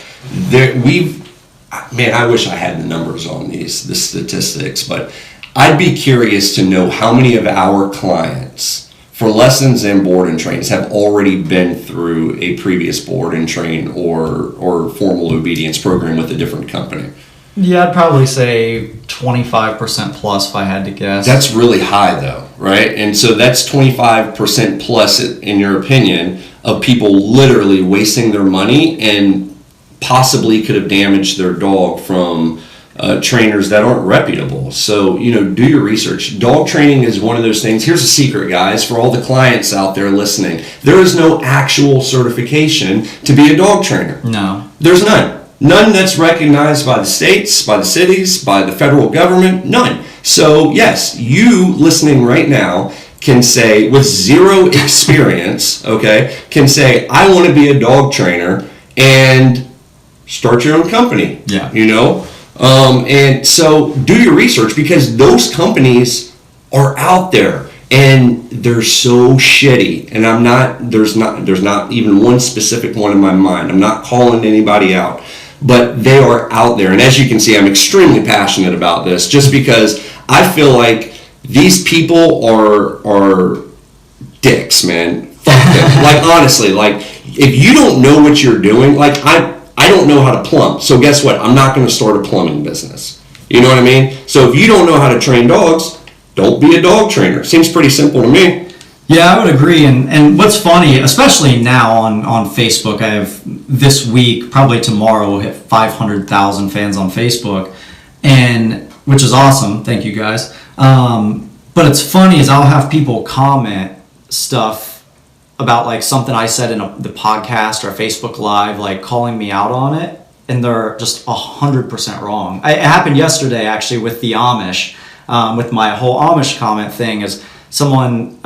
I wish I had the numbers on the statistics, but I'd be curious to know how many of our clients for lessons and board and trains have already been through a previous board and train or formal obedience program with a different company. Yeah, I'd probably say 25% plus if I had to guess. That's really high though, right? And so that's 25% plus, in your opinion, of people literally wasting their money and possibly could have damaged their dog from trainers that aren't reputable. So, do your research. Dog training is one of those things. Here's a secret, guys, for all the clients out there listening. There is no actual certification to be a dog trainer. No. There's none. None that's recognized by the states, by the cities, by the federal government, none. So, yes, you listening right now can say, with zero experience, can say, I want to be a dog trainer and start your own company. Yeah. And so do your research, because those companies are out there and they're so shitty. And there's not even one specific one in my mind. I'm not calling anybody out, but they are out there. And as you can see, I'm extremely passionate about this, just because I feel like these people are dicks, man. Fuck them. Like, honestly, like, if you don't know what you're doing, like, I don't know how to plumb. So guess what? I'm not going to start a plumbing business. You know what I mean? So if you don't know how to train dogs, don't be a dog trainer. Seems pretty simple to me. Yeah, I would agree. And what's funny, especially now on Facebook, I have this week, probably tomorrow, we'll hit 500,000 fans on Facebook, and which is awesome. Thank you guys. But it's funny is I'll have people comment stuff about like something I said in the podcast or Facebook Live, like calling me out on it, and they're just 100% wrong. It happened yesterday actually with the Amish, with my whole Amish comment thing. Is someone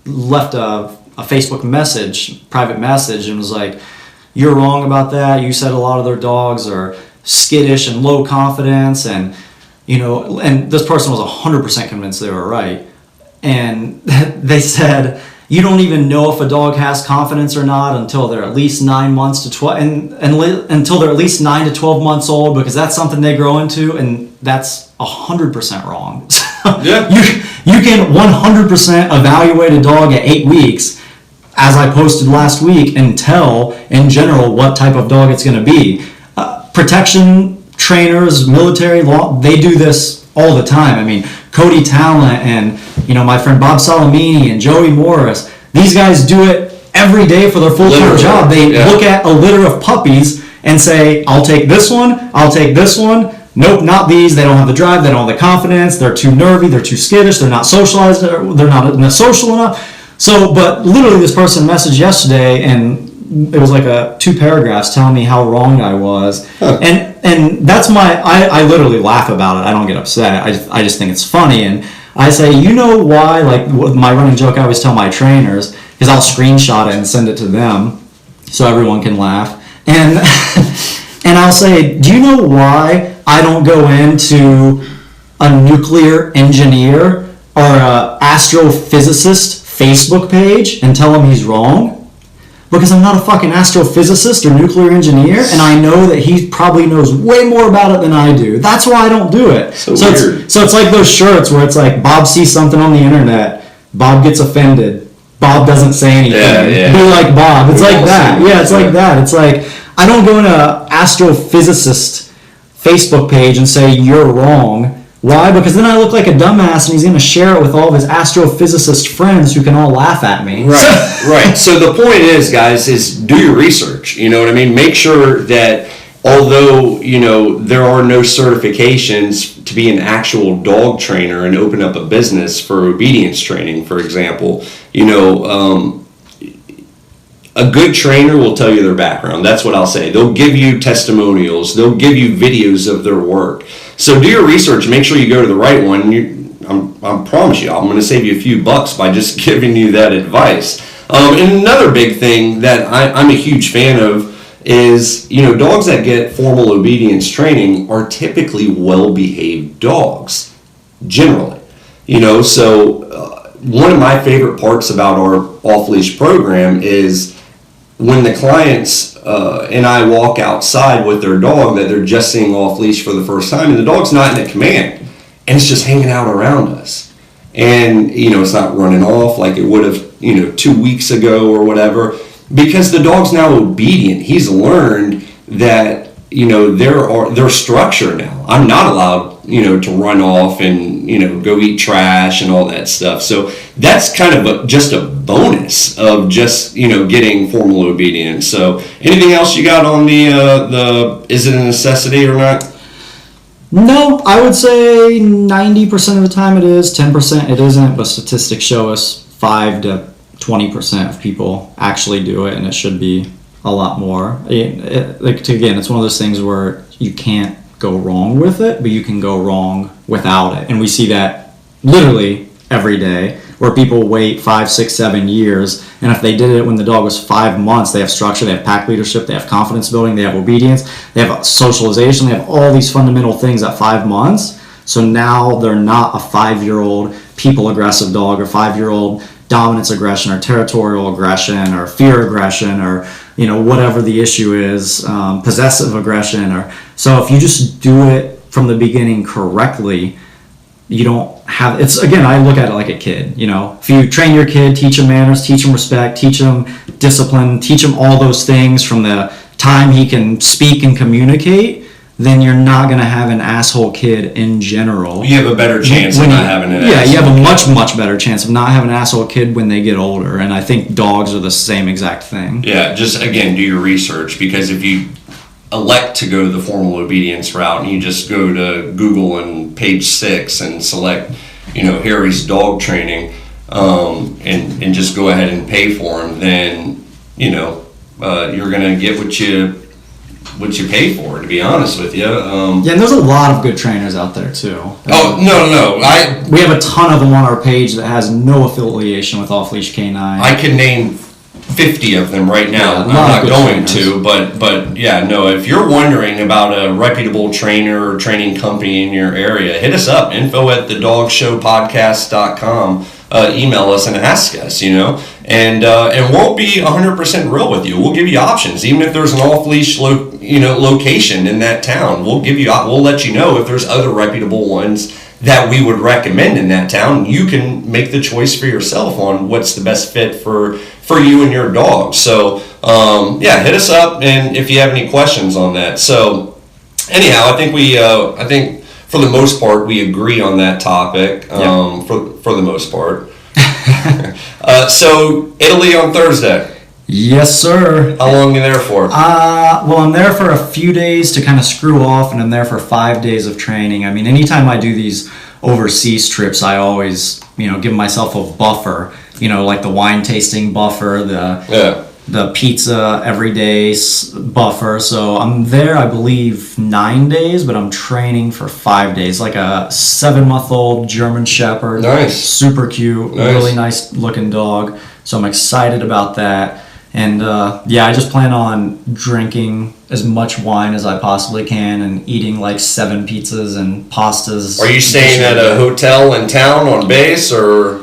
left a Facebook message, private message, and was like, "You're wrong about that. You said a lot of their dogs are skittish and low confidence," and and this person was 100% convinced they were right, and they said, you don't even know if a dog has confidence or not until they're at least 9 months to 12, until they're at least 9 to 12 months old, because that's something they grow into, and that's 100% wrong. Yeah. You can 100% evaluate a dog at 8 weeks, as I posted last week, and tell in general what type of dog it's going to be. Protection trainers, military law, they do this all the time. I mean, Cody Talent and my friend Bob Salamini and Joey Morris, these guys do it every day for their full-time job. They look at a litter of puppies and say, I'll take this one, I'll take this one. Nope, not these. They don't have the drive, they don't have the confidence, they're too nervy, they're too skittish, they're not socialized, they're not social enough. So, but literally this person messaged yesterday, and it was like 2 paragraphs telling me how wrong I was. Huh. And that's I literally laugh about it. I don't get upset. I just think it's funny. And I say, why, like my running joke I always tell my trainers, because I'll screenshot it and send it to them so everyone can laugh. And and I'll say, do you know why I don't go into a nuclear engineer or a astrophysicist Facebook page and tell him he's wrong? Because I'm not a fucking astrophysicist or nuclear engineer, and I know that he probably knows way more about it than I do. That's why I don't do it. So it's like those shirts where it's like Bob sees something on the internet, Bob gets offended, Bob doesn't say anything. Yeah. Be like Bob. It's like that. Yeah, it's like that. It's like I don't go into an astrophysicist Facebook page and say you're wrong. Why? Because then I look like a dumbass, and he's going to share it with all of his astrophysicist friends who can all laugh at me. Right, right. So the point is, guys, is do your research. You know what I mean? Make sure that although, there are no certifications to be an actual dog trainer and open up a business for obedience training, for example, a good trainer will tell you their background. That's what I'll say. They'll give you testimonials. They'll give you videos of their work. So do your research. Make sure you go to the right one. I promise you, I'm going to save you a few bucks by just giving you that advice. And another big thing that I'm a huge fan of is, dogs that get formal obedience training are typically well-behaved dogs, generally. So one of my favorite parts about our off-leash program is when the clients and I walk outside with their dog that they're just seeing off-leash for the first time, and the dog's not in a command, and it's just hanging out around us. And, it's not running off like it would have, 2 weeks ago or whatever, because the dog's now obedient. He's learned that, their structure now. I'm not allowed, to run off and, go eat trash and all that stuff. So that's kind of just a bonus of just, getting formal obedience. So anything else you got on the is it a necessity or not? No, I would say 90% of the time it is, 10% it isn't, but statistics show us 5 to 20% of people actually do it, and it should be a lot more. Again, it's one of those things where you can't go wrong with it, but you can go wrong without it. And we see that literally every day, where people wait 5, 6, 7 years, and if they did it when the dog was 5 months, they have structure, they have pack leadership, they have confidence building, they have obedience, they have socialization, they have all these fundamental things at 5 months. So now they're not a 5-year-old people aggressive dog, or 5-year-old dominance aggression, or territorial aggression, or fear aggression, or whatever the issue is, possessive aggression. Or so if you just do it from the beginning correctly, you don't have, it's, again, I look at it like a kid. If you train your kid, teach him manners, teach him respect, teach him discipline, teach him all those things from the time he can speak and communicate, then you're not going to have an asshole kid in general. You have a better chance of not having an asshole. Yeah, you have a much, much better chance of not having an asshole kid when they get older. And I think dogs are the same exact thing. Yeah, just, again, do your research, because if you elect to go the formal obedience route and you just go to Google and page 6 and select, Harry's dog training, and just go ahead and pay for him, then, you're going to get what you pay for, to be honest with you. Yeah, and there's a lot of good trainers out there too. Oh, no. We have a ton of them on our page that has no affiliation with Off Leash Canine. I can name 50 of them right now. Yeah, I'm not going trainers. to, but yeah, no, if you're wondering about a reputable trainer or training company in your area, hit us up, info@thedogshowpodcast.com. Email us and ask us, and we'll be 100% real with you. We'll give you options, even if there's an off-leash location in that town. We'll let you know if there's other reputable ones that we would recommend in that town. You can make the choice for yourself on what's the best fit for you and your dog. So hit us up, and if you have any questions on that. So anyhow, I think for the most part, we agree on that topic. For the most part. So Italy on Thursday. Yes, sir. How long are you there for? Well, I'm there for a few days to kind of screw off, and I'm there for 5 days of training. I mean, anytime I do these overseas trips, I always, give myself a buffer. Like the wine tasting buffer, the pizza everyday buffer. So I'm there, I believe, 9 days, but I'm training for 5 days. Like a 7-month-old German Shepherd. Nice. Super cute. Nice. Really nice looking dog. So I'm excited about that. And I just plan on drinking as much wine as I possibly can and eating like 7 pizzas and pastas. Are you staying at a hotel in town on base, or?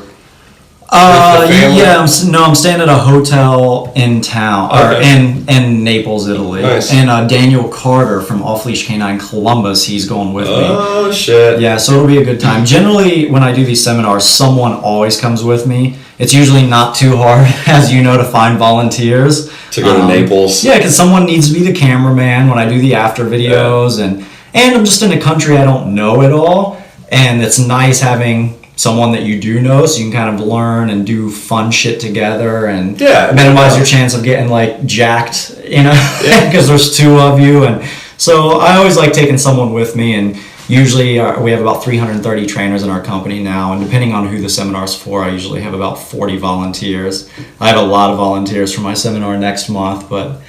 I'm staying at a hotel in town, or in Naples, Italy. Nice. And Daniel Carter from Off Leash Canine Columbus, he's going with me. Oh shit! Yeah, so it'll be a good time. Generally, when I do these seminars, someone always comes with me. It's usually not too hard, as you know, to find volunteers to go to Naples. Yeah, because someone needs to be the cameraman when I do the after videos, and I'm just in a country I don't know at all, and it's nice having someone that you do know, so you can kind of learn and do fun shit together and minimize your chance of getting like jacked, because there's 2 of you. And So I always like taking someone with me, and usually we have about 330 trainers in our company now, and depending on who the seminar's for, I usually have about 40 volunteers. I have a lot of volunteers for my seminar next month, but...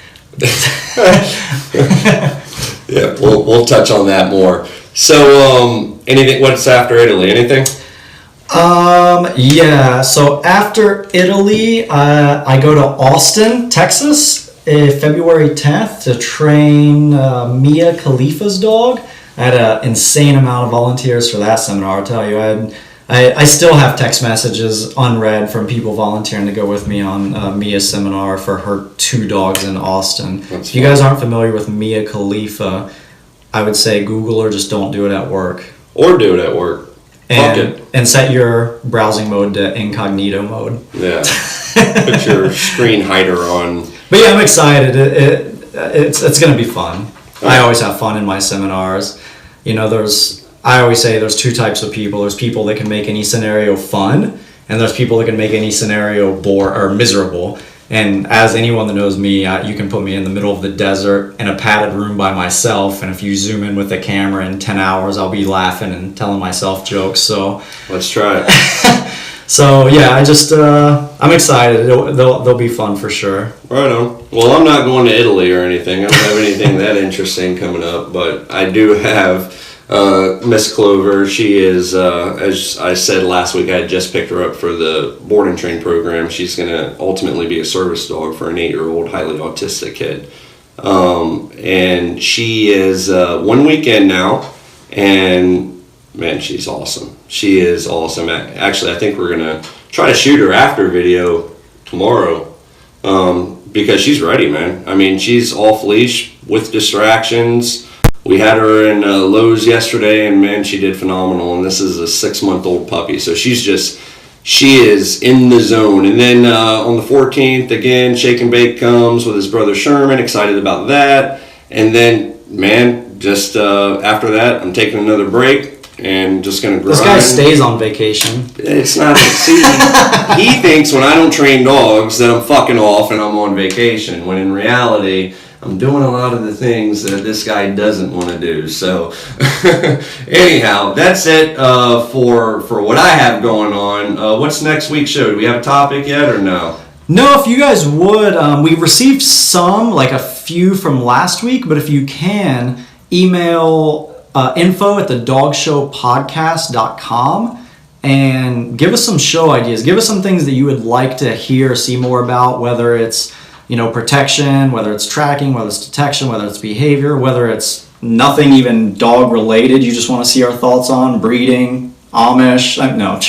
Yeah, we'll touch on that more. So, anything? What's after Italy? Anything? Yeah. So after Italy, I go to Austin, Texas, February 10th to train Mia Khalifa's dog. I had an insane amount of volunteers for that seminar. I'll tell you, I still have text messages unread from people volunteering to go with me on Mia's seminar for her 2 dogs in Austin. If you guys aren't familiar with Mia Khalifa, I would say Google her, just don't do it at work. Or do it at work. And set your browsing mode to incognito mode. Yeah. Put your screen hider on. But yeah, I'm excited. It's going to be fun. I always have fun in my seminars. You know, I always say there's 2 types of people. There's people that can make any scenario fun, and there's people that can make any scenario bore or miserable. And as anyone that knows me, you can put me in the middle of the desert in a padded room by myself, and if you zoom in with the camera in 10 hours, I'll be laughing and telling myself jokes. So let's try it. So yeah, I'm excited. They'll be fun for sure. Right on. Well, I'm not going to Italy or anything. I don't have anything that interesting coming up, but I do have Miss Clover. She is, as I said last week, I had just picked her up for the board and train program. She's going to ultimately be a service dog for an 8-year-old highly autistic kid. And she is 1 weekend now, and man, she's awesome. She is awesome. Actually, I think we're going to try to shoot her after video tomorrow, because she's ready, man. I mean, she's off leash with distractions. We had her in Lowe's yesterday, and man, she did phenomenal. And this is a 6-month-old puppy, so she is in the zone. And then on the 14th, again, Shake and Bake comes with his brother Sherman. Excited about that. And then, man, just after that, I'm taking another break and just gonna grind. This guy stays on vacation. It's not. See, he thinks when I don't train dogs that I'm fucking off and I'm on vacation. When in reality, I'm doing a lot of the things that this guy doesn't want to do. So, anyhow, that's it for what I have going on. What's next week's show? Do we have a topic yet or no? No, if you guys would, we received like a few from last week, but if you can, email info@thedogshowpodcast.com and give us some show ideas. Give us some things that you would like to hear or see more about, whether it's protection, whether it's tracking, whether it's detection, whether it's behavior, whether it's nothing even dog related. You just want to see our thoughts on breeding, Amish. No.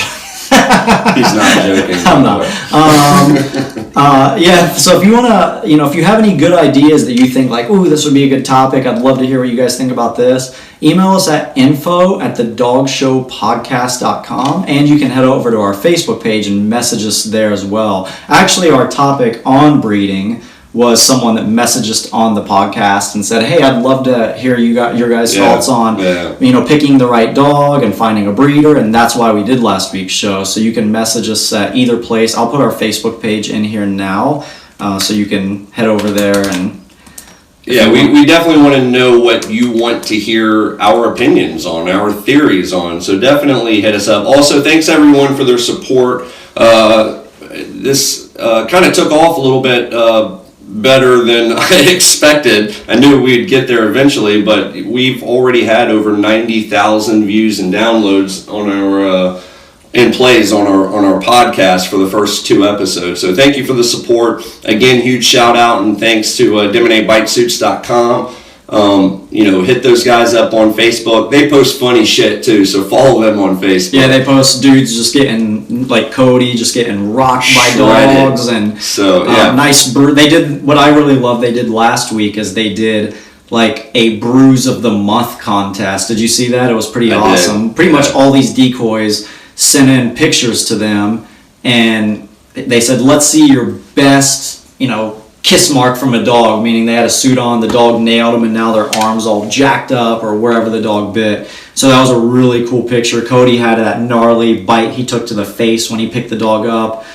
He's not joking. I'm not. Yeah, so if you want to, if you have any good ideas that you think like, ooh, this would be a good topic, I'd love to hear what you guys think about this. Email us at info@thedogshowpodcast.com, and you can head over to our Facebook page and message us there as well. Actually, our topic on breeding was someone that messaged us on the podcast and said, hey, I'd love to hear your guys' thoughts on picking the right dog and finding a breeder, and that's why we did last week's show. So you can message us at either place. I'll put our Facebook page in here now, so you can head over there and we definitely want to know what you want to hear our opinions on, our theories on. So definitely hit us up. Also, thanks everyone for their support. This kind of took off a little bit better than I expected. I knew we'd get there eventually, but we've already had over 90,000 views and downloads on our and plays on our podcast for the first 2 episodes. So thank you for the support. Again, huge shout out and thanks to DemonetBiteSuits.com. Hit those guys up on Facebook. They post funny shit too, so follow them on Facebook. Yeah, they post dudes just getting, like Cody, just getting rocked by dogs, and so they did what I really love. They did last week is they did like a bruise of the month contest. Did you see that? It was pretty awesome. Pretty much all these decoys sent in pictures to them, and they said, let's see your best, kiss mark from a dog, meaning they had a suit on, the dog nailed them, and now their arms all jacked up or wherever the dog bit. So that was a really cool picture. Cody had that gnarly bite he took to the face when he picked the dog up.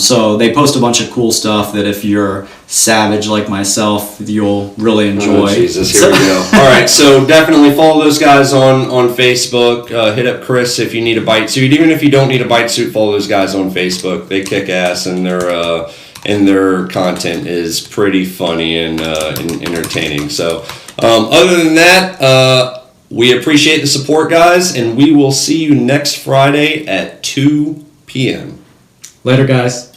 So they post a bunch of cool stuff that if you're savage like myself, you'll really enjoy. Oh, Jesus, here we go. All right, so definitely follow those guys on Facebook. Hit up Chris if you need a bite suit. Even if you don't need a bite suit, follow those guys on Facebook. They kick ass, and their content is pretty funny and entertaining. So other than that, we appreciate the support, guys, and we will see you next Friday at 2 p.m. Later, guys.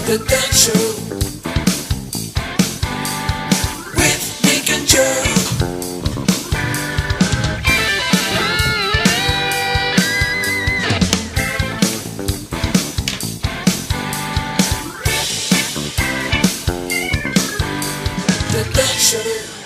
The That Show with Nick and Joe. The That Show.